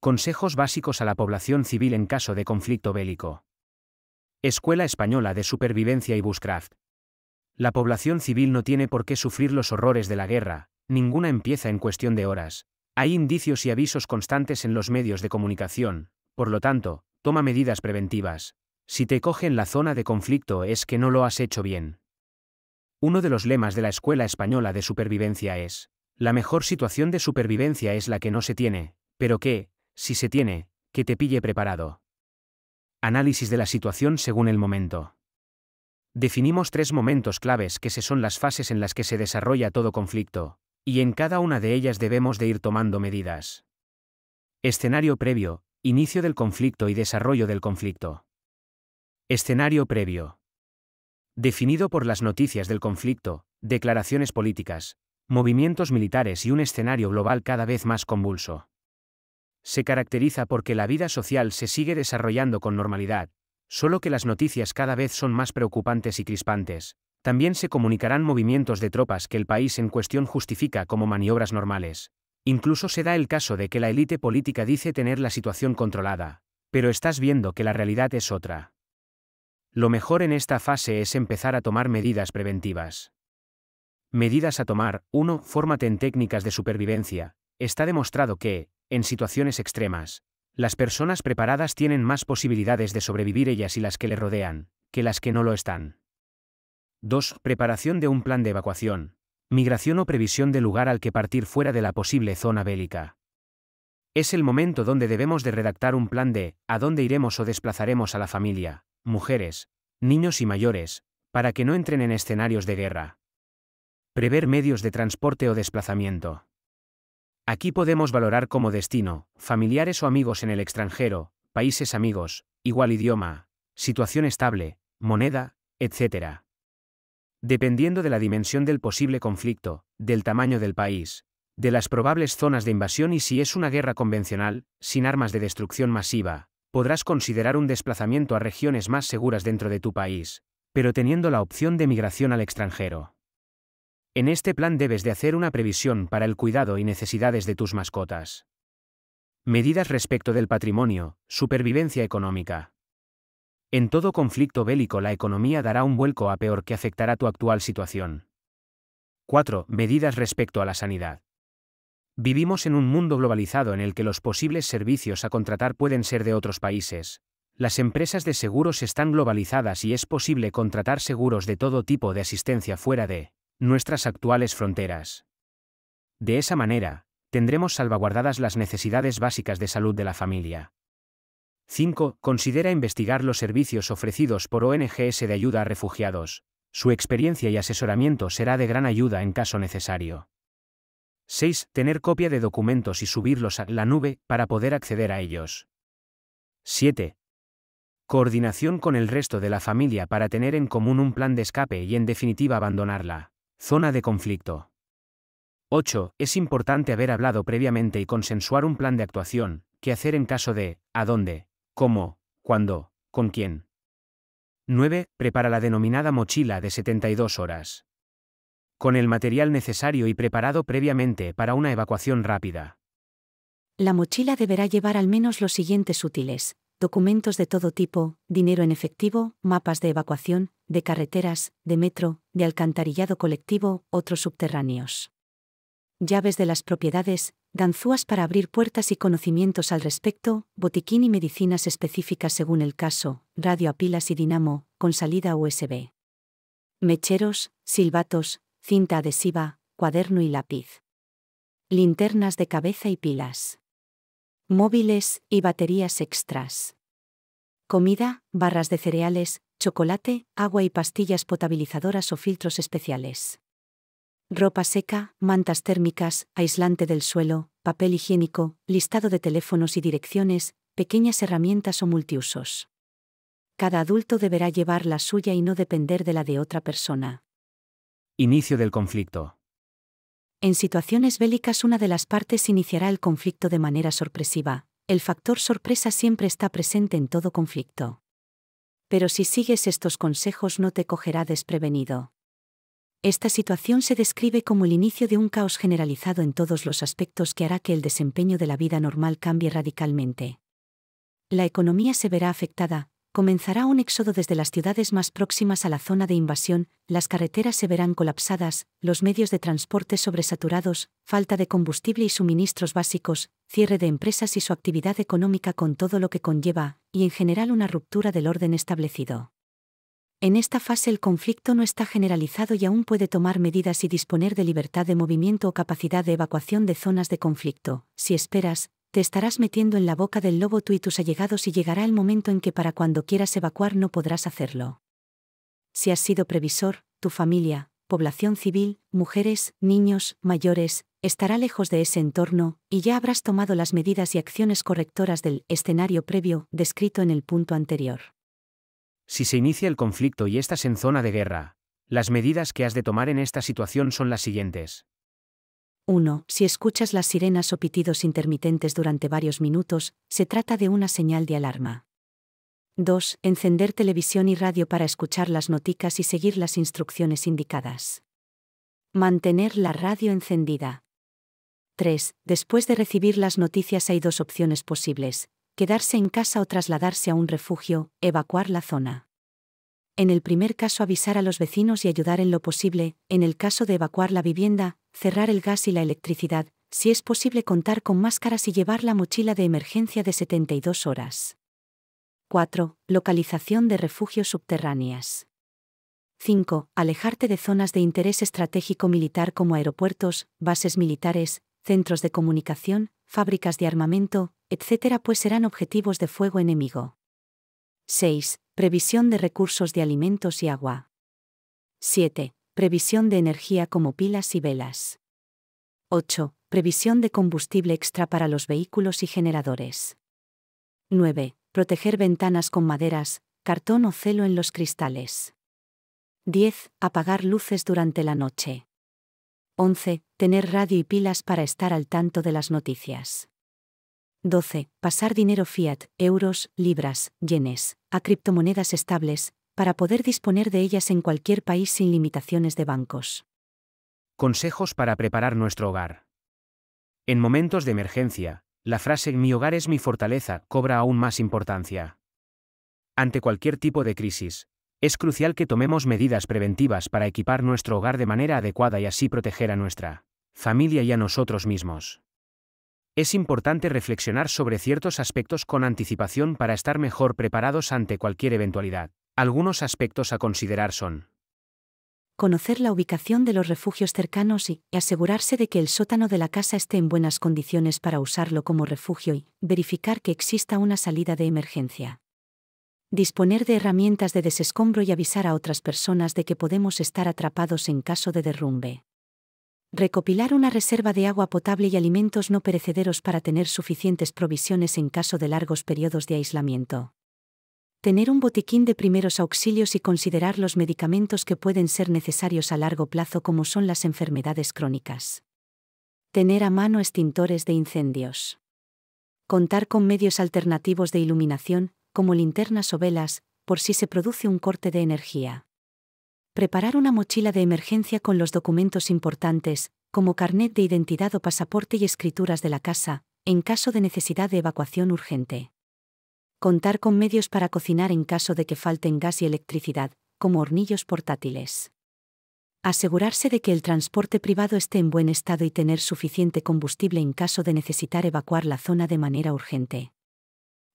Consejos básicos a la población civil en caso de conflicto bélico. Escuela Española de Supervivencia y Bushcraft. La población civil no tiene por qué sufrir los horrores de la guerra, ninguna empieza en cuestión de horas. Hay indicios y avisos constantes en los medios de comunicación, por lo tanto, toma medidas preventivas. Si te coge en la zona de conflicto es que no lo has hecho bien. Uno de los lemas de la Escuela Española de Supervivencia es: la mejor situación de supervivencia es la que no se tiene, pero que, si se tiene, que te pille preparado. Análisis de la situación según el momento. Definimos 3 momentos claves que son las fases en las que se desarrolla todo conflicto, y en cada una de ellas debemos de ir tomando medidas. Escenario previo, inicio del conflicto y desarrollo del conflicto. Escenario previo. Definido por las noticias del conflicto, declaraciones políticas, movimientos militares y un escenario global cada vez más convulso. Se caracteriza porque la vida social se sigue desarrollando con normalidad, solo que las noticias cada vez son más preocupantes y crispantes. También se comunicarán movimientos de tropas que el país en cuestión justifica como maniobras normales. Incluso se da el caso de que la élite política dice tener la situación controlada, pero estás viendo que la realidad es otra. Lo mejor en esta fase es empezar a tomar medidas preventivas. Medidas a tomar. 1. Fórmate en técnicas de supervivencia. Está demostrado que, en situaciones extremas, las personas preparadas tienen más posibilidades de sobrevivir ellas y las que le rodean, que las que no lo están. 2. Preparación de un plan de evacuación, migración o previsión del lugar al que partir fuera de la posible zona bélica. Es el momento donde debemos de redactar un plan de a dónde iremos o desplazaremos a la familia, mujeres, niños y mayores, para que no entren en escenarios de guerra. Prever medios de transporte o desplazamiento. Aquí podemos valorar como destino, familiares o amigos en el extranjero, países amigos, igual idioma, situación estable, moneda, etc. Dependiendo de la dimensión del posible conflicto, del tamaño del país, de las probables zonas de invasión y si es una guerra convencional, sin armas de destrucción masiva, podrás considerar un desplazamiento a regiones más seguras dentro de tu país, pero teniendo la opción de migración al extranjero. En este plan debes de hacer una previsión para el cuidado y necesidades de tus mascotas. Medidas respecto del patrimonio, supervivencia económica. En todo conflicto bélico la economía dará un vuelco a peor que afectará tu actual situación. 4. Medidas respecto a la sanidad. Vivimos en un mundo globalizado en el que los posibles servicios a contratar pueden ser de otros países. Las empresas de seguros están globalizadas y es posible contratar seguros de todo tipo de asistencia fuera de nuestras actuales fronteras. De esa manera, tendremos salvaguardadas las necesidades básicas de salud de la familia. 5. Considera investigar los servicios ofrecidos por ONGs de ayuda a refugiados. Su experiencia y asesoramiento será de gran ayuda en caso necesario. 6. Tener copia de documentos y subirlos a la nube para poder acceder a ellos. 7. Coordinación con el resto de la familia para tener en común un plan de escape y en definitiva abandonarla. Zona de conflicto. 8. Es importante haber hablado previamente y consensuar un plan de actuación, qué hacer en caso de, a dónde, cómo, cuándo, con quién. 9. Prepara la denominada mochila de 72 horas. Con el material necesario y preparado previamente para una evacuación rápida. La mochila deberá llevar al menos los siguientes útiles: documentos de todo tipo, dinero en efectivo, mapas de evacuación, de carreteras, de metro, de alcantarillado colectivo, otros subterráneos. Llaves de las propiedades, ganzúas para abrir puertas y conocimientos al respecto, botiquín y medicinas específicas según el caso, radio a pilas y dinamo, con salida USB. Mecheros, silbatos, cinta adhesiva, cuaderno y lápiz. Linternas de cabeza y pilas. Móviles y baterías extras. Comida, barras de cereales, chocolate, agua y pastillas potabilizadoras o filtros especiales. Ropa seca, mantas térmicas, aislante del suelo, papel higiénico, listado de teléfonos y direcciones, pequeñas herramientas o multiusos. Cada adulto deberá llevar la suya y no depender de la de otra persona. Inicio del conflicto. En situaciones bélicas una de las partes iniciará el conflicto de manera sorpresiva. El factor sorpresa siempre está presente en todo conflicto. Pero si sigues estos consejos no te cogerá desprevenido. Esta situación se describe como el inicio de un caos generalizado en todos los aspectos que hará que el desempeño de la vida normal cambie radicalmente. La economía se verá afectada, comenzará un éxodo desde las ciudades más próximas a la zona de invasión, las carreteras se verán colapsadas, los medios de transporte sobresaturados, falta de combustible y suministros básicos, cierre de empresas y su actividad económica con todo lo que conlleva, y en general una ruptura del orden establecido. En esta fase el conflicto no está generalizado y aún puede tomar medidas y disponer de libertad de movimiento o capacidad de evacuación de zonas de conflicto. Si esperas, te estarás metiendo en la boca del lobo tú y tus allegados y llegará el momento en que para cuando quieras evacuar no podrás hacerlo. Si has sido previsor, tu familia, población civil, mujeres, niños, mayores, estará lejos de ese entorno, y ya habrás tomado las medidas y acciones correctoras del escenario previo descrito en el punto anterior. Si se inicia el conflicto y estás en zona de guerra, las medidas que has de tomar en esta situación son las siguientes. 1. Si escuchas las sirenas o pitidos intermitentes durante varios minutos, se trata de una señal de alarma. 2. Encender televisión y radio para escuchar las noticias y seguir las instrucciones indicadas. Mantener la radio encendida. 3. Después de recibir las noticias hay dos opciones posibles: quedarse en casa o trasladarse a un refugio, evacuar la zona. En el primer caso avisar a los vecinos y ayudar en lo posible, en el caso de evacuar la vivienda, cerrar el gas y la electricidad, si es posible contar con máscaras y llevar la mochila de emergencia de 72 horas. 4. Localización de refugios subterráneas. 5. Alejarte de zonas de interés estratégico militar como aeropuertos, bases militares, centros de comunicación, fábricas de armamento, etc., pues serán objetivos de fuego enemigo. 6. Previsión de recursos de alimentos y agua. 7. Previsión de energía como pilas y velas. 8. Previsión de combustible extra para los vehículos y generadores. 9. Proteger ventanas con maderas, cartón o celo en los cristales. 10. Apagar luces durante la noche. 11. Tener radio y pilas para estar al tanto de las noticias. 12. Pasar dinero fiat, euros, libras, yenes, a criptomonedas estables, para poder disponer de ellas en cualquier país sin limitaciones de bancos. Consejos para preparar nuestro hogar. En momentos de emergencia, la frase "mi hogar es mi fortaleza" cobra aún más importancia. Ante cualquier tipo de crisis, es crucial que tomemos medidas preventivas para equipar nuestro hogar de manera adecuada y así proteger a nuestra familia y a nosotros mismos. Es importante reflexionar sobre ciertos aspectos con anticipación para estar mejor preparados ante cualquier eventualidad. Algunos aspectos a considerar son: conocer la ubicación de los refugios cercanos y asegurarse de que el sótano de la casa esté en buenas condiciones para usarlo como refugio y verificar que exista una salida de emergencia. Disponer de herramientas de desescombro y avisar a otras personas de que podemos estar atrapados en caso de derrumbe. Recopilar una reserva de agua potable y alimentos no perecederos para tener suficientes provisiones en caso de largos periodos de aislamiento. Tener un botiquín de primeros auxilios y considerar los medicamentos que pueden ser necesarios a largo plazo como son las enfermedades crónicas. Tener a mano extintores de incendios. Contar con medios alternativos de iluminación, como linternas o velas, por si se produce un corte de energía. Preparar una mochila de emergencia con los documentos importantes, como carnet de identidad o pasaporte y escrituras de la casa, en caso de necesidad de evacuación urgente. Contar con medios para cocinar en caso de que falten gas y electricidad, como hornillos portátiles. Asegurarse de que el transporte privado esté en buen estado y tener suficiente combustible en caso de necesitar evacuar la zona de manera urgente.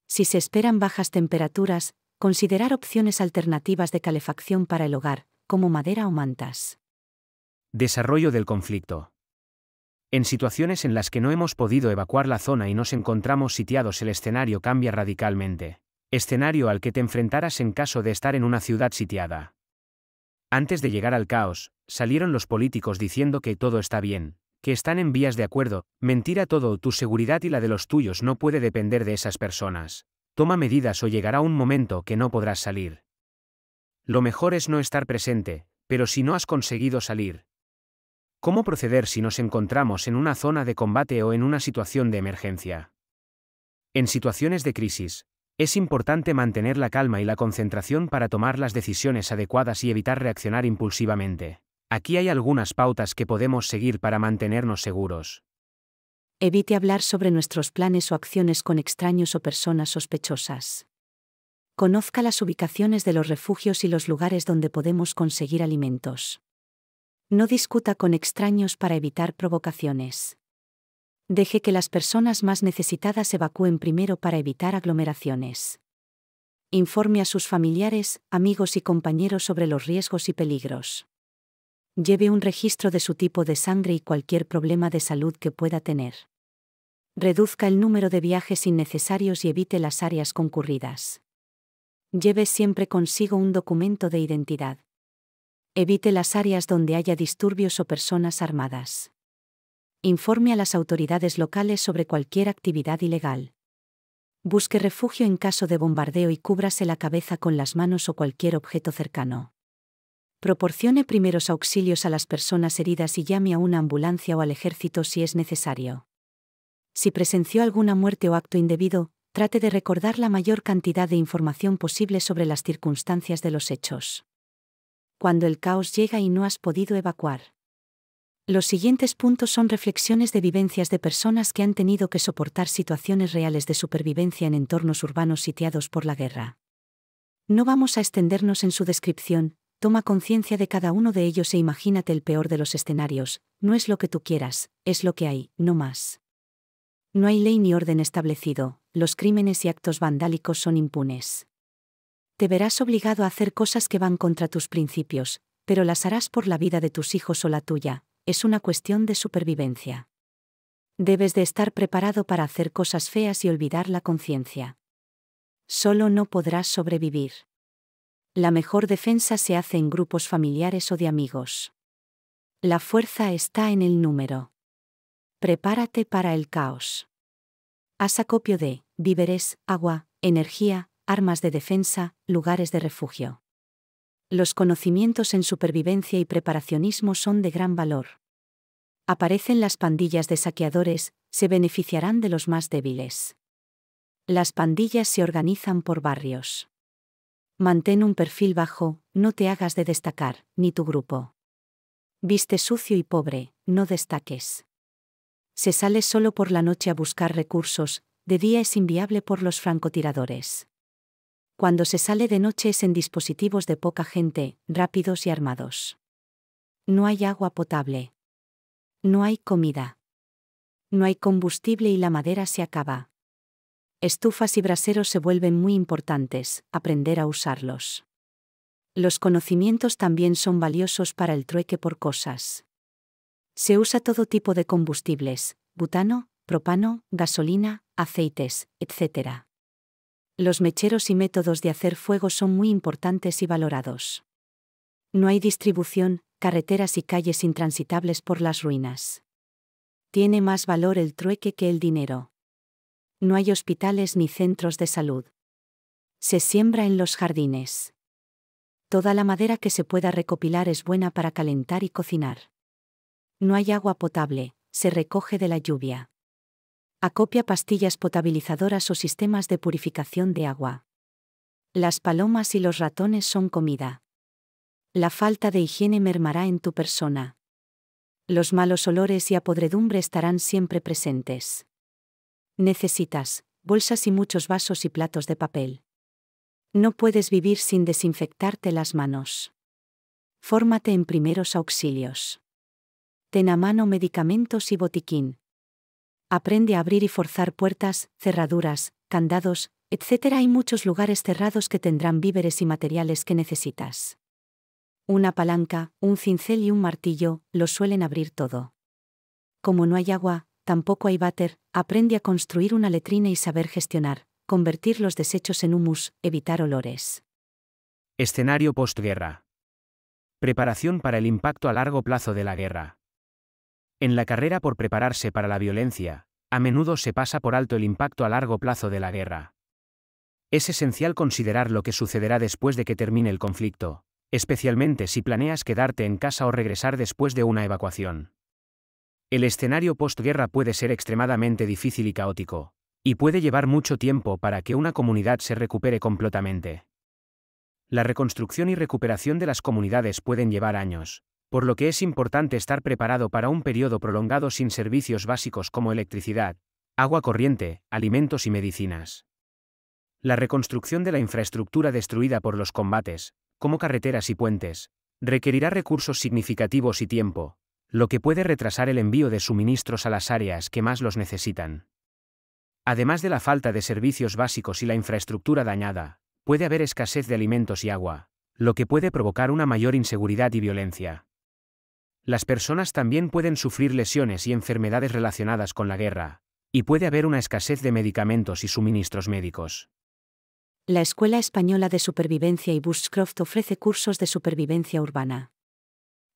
Si se esperan bajas temperaturas, considerar opciones alternativas de calefacción para el hogar, como madera o mantas. Desarrollo del conflicto. En situaciones en las que no hemos podido evacuar la zona y nos encontramos sitiados, el escenario cambia radicalmente. Escenario al que te enfrentarás en caso de estar en una ciudad sitiada. Antes de llegar al caos, salieron los políticos diciendo que todo está bien, que están en vías de acuerdo. Mentira todo, tu seguridad y la de los tuyos no puede depender de esas personas. Toma medidas o llegará un momento que no podrás salir. Lo mejor es no estar presente, pero si no has conseguido salir, ¿cómo proceder si nos encontramos en una zona de combate o en una situación de emergencia? En situaciones de crisis, es importante mantener la calma y la concentración para tomar las decisiones adecuadas y evitar reaccionar impulsivamente. Aquí hay algunas pautas que podemos seguir para mantenernos seguros. Evite hablar sobre nuestros planes o acciones con extraños o personas sospechosas. Conozca las ubicaciones de los refugios y los lugares donde podemos conseguir alimentos. No discuta con extraños para evitar provocaciones. Deje que las personas más necesitadas evacúen primero para evitar aglomeraciones. Informe a sus familiares, amigos y compañeros sobre los riesgos y peligros. Lleve un registro de su tipo de sangre y cualquier problema de salud que pueda tener. Reduzca el número de viajes innecesarios y evite las áreas concurridas. Lleve siempre consigo un documento de identidad. Evite las áreas donde haya disturbios o personas armadas. Informe a las autoridades locales sobre cualquier actividad ilegal. Busque refugio en caso de bombardeo y cúbrase la cabeza con las manos o cualquier objeto cercano. Proporcione primeros auxilios a las personas heridas y llame a una ambulancia o al ejército si es necesario. Si presenció alguna muerte o acto indebido, trate de recordar la mayor cantidad de información posible sobre las circunstancias de los hechos. Cuando el caos llega y no has podido evacuar. Los siguientes puntos son reflexiones de vivencias de personas que han tenido que soportar situaciones reales de supervivencia en entornos urbanos sitiados por la guerra. No vamos a extendernos en su descripción. Toma conciencia de cada uno de ellos e imagínate el peor de los escenarios. No es lo que tú quieras, es lo que hay, no más. No hay ley ni orden establecido, los crímenes y actos vandálicos son impunes. Te verás obligado a hacer cosas que van contra tus principios, pero las harás por la vida de tus hijos o la tuya, es una cuestión de supervivencia. Debes de estar preparado para hacer cosas feas y olvidar la conciencia. Solo no podrás sobrevivir. La mejor defensa se hace en grupos familiares o de amigos. La fuerza está en el número. Prepárate para el caos. Haz acopio de víveres, agua, energía, armas de defensa, lugares de refugio. Los conocimientos en supervivencia y preparacionismo son de gran valor. Aparecen las pandillas de saqueadores, se beneficiarán de los más débiles. Las pandillas se organizan por barrios. Mantén un perfil bajo, no te hagas de destacar, ni tu grupo. Viste sucio y pobre, no destaques. Se sale solo por la noche a buscar recursos, de día es inviable por los francotiradores. Cuando se sale de noche es en dispositivos de poca gente, rápidos y armados. No hay agua potable. No hay comida. No hay combustible y la madera se acaba. Estufas y braseros se vuelven muy importantes, aprender a usarlos. Los conocimientos también son valiosos para el trueque por cosas. Se usa todo tipo de combustibles, butano, propano, gasolina, aceites, etc. Los mecheros y métodos de hacer fuego son muy importantes y valorados. No hay distribución, carreteras y calles intransitables por las ruinas. Tiene más valor el trueque que el dinero. No hay hospitales ni centros de salud. Se siembra en los jardines. Toda la madera que se pueda recopilar es buena para calentar y cocinar. No hay agua potable, se recoge de la lluvia. Acopia pastillas potabilizadoras o sistemas de purificación de agua. Las palomas y los ratones son comida. La falta de higiene mermará en tu persona. Los malos olores y a podredumbre estarán siempre presentes. Necesitas bolsas y muchos vasos y platos de papel. No puedes vivir sin desinfectarte las manos. Fórmate en primeros auxilios. Ten a mano medicamentos y botiquín. Aprende a abrir y forzar puertas, cerraduras, candados, etc. Hay muchos lugares cerrados que tendrán víveres y materiales que necesitas. Una palanca, un cincel y un martillo, lo suelen abrir todo. Como no hay agua, tampoco hay váter, aprende a construir una letrina y saber gestionar, convertir los desechos en humus, evitar olores. Escenario postguerra. Preparación para el impacto a largo plazo de la guerra. En la carrera por prepararse para la violencia, a menudo se pasa por alto el impacto a largo plazo de la guerra. Es esencial considerar lo que sucederá después de que termine el conflicto, especialmente si planeas quedarte en casa o regresar después de una evacuación. El escenario postguerra puede ser extremadamente difícil y caótico, y puede llevar mucho tiempo para que una comunidad se recupere completamente. La reconstrucción y recuperación de las comunidades pueden llevar años, por lo que es importante estar preparado para un periodo prolongado sin servicios básicos como electricidad, agua corriente, alimentos y medicinas. La reconstrucción de la infraestructura destruida por los combates, como carreteras y puentes, requerirá recursos significativos y tiempo, lo que puede retrasar el envío de suministros a las áreas que más los necesitan. Además de la falta de servicios básicos y la infraestructura dañada, puede haber escasez de alimentos y agua, lo que puede provocar una mayor inseguridad y violencia. Las personas también pueden sufrir lesiones y enfermedades relacionadas con la guerra, y puede haber una escasez de medicamentos y suministros médicos. La Escuela Española de Supervivencia y Bushcraft ofrece cursos de supervivencia urbana.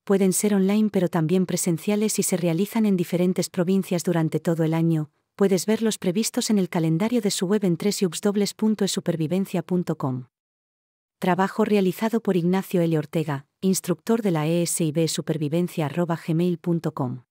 Pueden ser online pero también presenciales y se realizan en diferentes provincias durante todo el año. Puedes ver los previstos en el calendario de su web en www.esupervivencia.com. Trabajo realizado por Ignacio L. Ortega, instructor de la ESIB supervivencia@gmail.com.